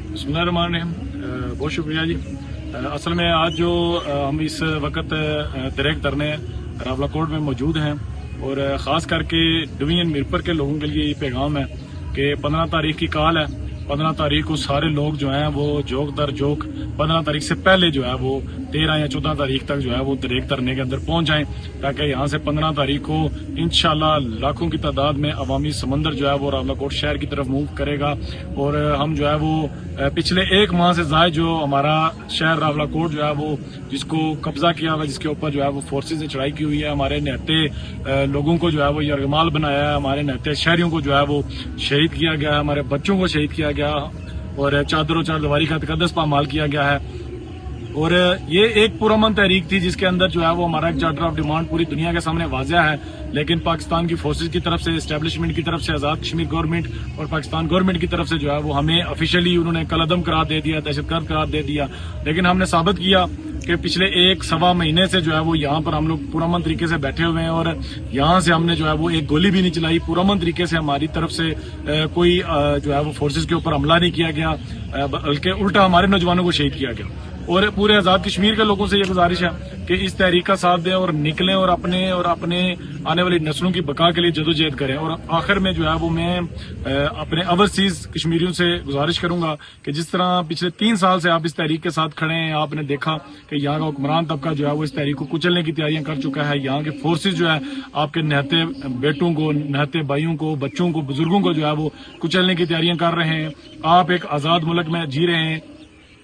बिस्मिल्लाहिर्रहमानिर्रहीम। बहुत शुक्रिया जी। असल में आज जो हम इस वक्त दरेक तरने रावला कोट में मौजूद हैं और ख़ास करके डिवीजन मीरपुर के लोगों के लिए ये पैगाम है कि 15 तारीख की कॉल है। 15 तारीख को सारे लोग जो हैं वो जोक दर जोक 15 तारीख से पहले जो है वो 13 या 14 तारीख तक जो है वो दरेक तरने के अंदर पहुंच जाएं, ताकि यहाँ से 15 तारीख को इंशाल्लाह लाखों की तादाद में अवामी समंदर जो है वो रावलाकोट शहर की तरफ मूव करेगा। और हम जो है वो पिछले एक माह से ज़ायद जो हमारा शहर रावलाकोट जो है वो जिसको कब्जा किया हुआ, जिसके ऊपर जो है वो फोर्सेज ने चढ़ाई की हुई है, हमारे निहत्ते लोगों को जो है वो यरगमाल बनाया है, हमारे निहत्ते शहरियों को जो है वो शहीद किया गया है, हमारे बच्चों को शहीद किया गया और चादरों चारदीवारी का तकद्दस पामाल किया गया है। और ये एक पुरअमन तहरीक थी जिसके अंदर जो है वो हमारा एक चार्टर ऑफ डिमांड पूरी दुनिया के सामने वाज़िया है, लेकिन पाकिस्तान की फोर्सेज की तरफ से, एस्टेब्लिशमेंट की तरफ से, आज़ाद कश्मीर गवर्नमेंट और पाकिस्तान गवर्नमेंट की तरफ से जो है वो हमें ऑफिशियली उन्होंने कलअदम करार दे दिया, दहशतगर्द करार दे दिया। लेकिन हमने साबित किया कि पिछले एक सवा महीने से जो है वो यहाँ पर हम लोग पुरअमन तरीके से बैठे हुए हैं और यहाँ से हमने जो है वो एक गोली भी नहीं चलाई। पुरअमन तरीके से हमारी तरफ से कोई जो है वो फोर्सेज के ऊपर हमला नहीं किया गया, बल्कि उल्टा हमारे नौजवानों को शहीद किया गया। और पूरे आज़ाद कश्मीर के लोगों से ये गुजारिश है कि इस तहरीक का साथ दें और निकलें और अपने आने वाली नस्लों की बका के लिए जदोजहद करें। और आखिर में जो है वो मैं अपने ओवरसीज कश्मीरियों से गुजारिश करूंगा कि जिस तरह पिछले 3 साल से आप इस तहरीक के साथ खड़े हैं, आपने देखा कि यहाँ का हुक्मरान तबका जो है वो इस तहरीक को कुचलने की तैयारियां कर चुका है। यहाँ के फोर्सेज जो है आपके निहत्ते बेटों को, निहत्ते भाइयों को, बच्चों को, बुजुर्गों को जो है वो कुचलने की तैयारियां कर रहे हैं। आप एक आज़ाद मुल्क में जी रहे हैं,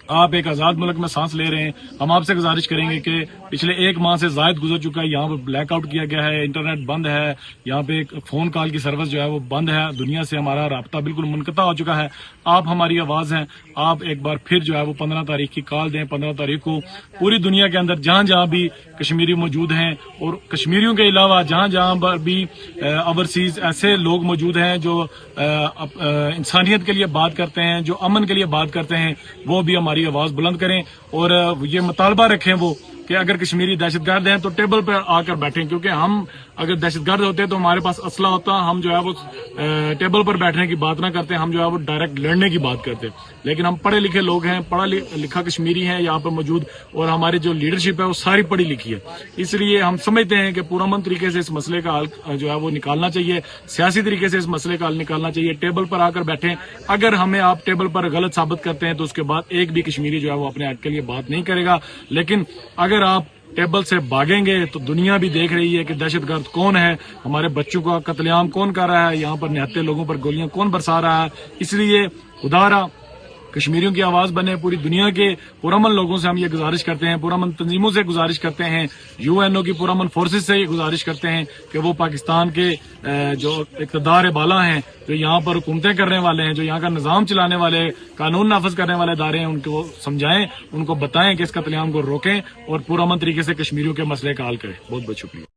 आप एक आज़ाद मुल्क में सांस ले रहे हैं। हम आपसे गुजारिश करेंगे कि पिछले एक माह से जायद गुजर चुका है, यहाँ पर ब्लैकआउट किया गया है, इंटरनेट बंद है, यहाँ पे एक फोन कॉल की सर्विस जो है वो बंद है, दुनिया से हमारा राब्ता बिल्कुल मुनक़ता हो चुका है। आप हमारी आवाज़ हैं, आप एक बार फिर जो है वो 15 तारीख की कॉल दें। 15 तारीख को पूरी दुनिया के अंदर जहाँ जहाँ भी कश्मीरी मौजूद हैं और कश्मीरियों के अलावा जहाँ जहाँ पर भी ओवरसीज ऐसे लोग मौजूद हैं जो इंसानियत के लिए बात करते हैं, जो अमन के लिए बात करते हैं, वो भी हमारी आवाज बुलंद करें और ये मुतालबा रखें वो कि अगर कश्मीरी दहशतगर्द हैं तो टेबल पर आकर बैठें, क्योंकि हम अगर दहशतगर्द होते तो हमारे पास असला होता, हम जो है वो टेबल पर बैठने की बात ना करते, हम जो है वो डायरेक्ट लड़ने की बात करते। लेकिन हम पढ़े लिखे लोग हैं, पढ़ा लिखा कश्मीरी हैं यहाँ पर मौजूद, और हमारी जो लीडरशिप है वो सारी पढ़ी लिखी है। इसलिए हम समझते हैं कि पुरअमन तरीके से इस मसले का हल जो है वो निकालना चाहिए, सियासी तरीके से इस मसले का हल निकालना चाहिए। टेबल पर आकर बैठें। अगर हमें आप टेबल पर गलत साबित करते हैं तो उसके बाद एक भी कश्मीरी जो है वो अपने हक के लिए बात नहीं करेगा। लेकिन अगर आप टेबल से भागेंगे तो दुनिया भी देख रही है कि दहशतगर्द कौन है, हमारे बच्चों का कत्लेआम कौन कर रहा है, यहाँ पर निहत्ते लोगों पर गोलियां कौन बरसा रहा है। इसलिए खुदारा कश्मीरियों की आवाज बने। पूरी दुनिया के पुरअमन लोगों से हम ये गुजारिश करते हैं, पुरअमन तंजीमों से गुजारिश करते हैं, यूएनओ की पुरअमन फोर्सेज से ये गुजारिश करते हैं कि वो पाकिस्तान के जो इक़्तिदार बाला हैं, जो यहाँ पर हुकूमतें करने वाले हैं, जो यहाँ का निज़ाम चलाने वाले, कानून नाफज करने वाले इदारे हैं, उनको समझाएं, उनको बताएं कि इस कत्लेआम को रोकें और पुरअमन तरीके से कश्मीरियों के मसले का हल करें। बहुत बहुत शुक्रिया।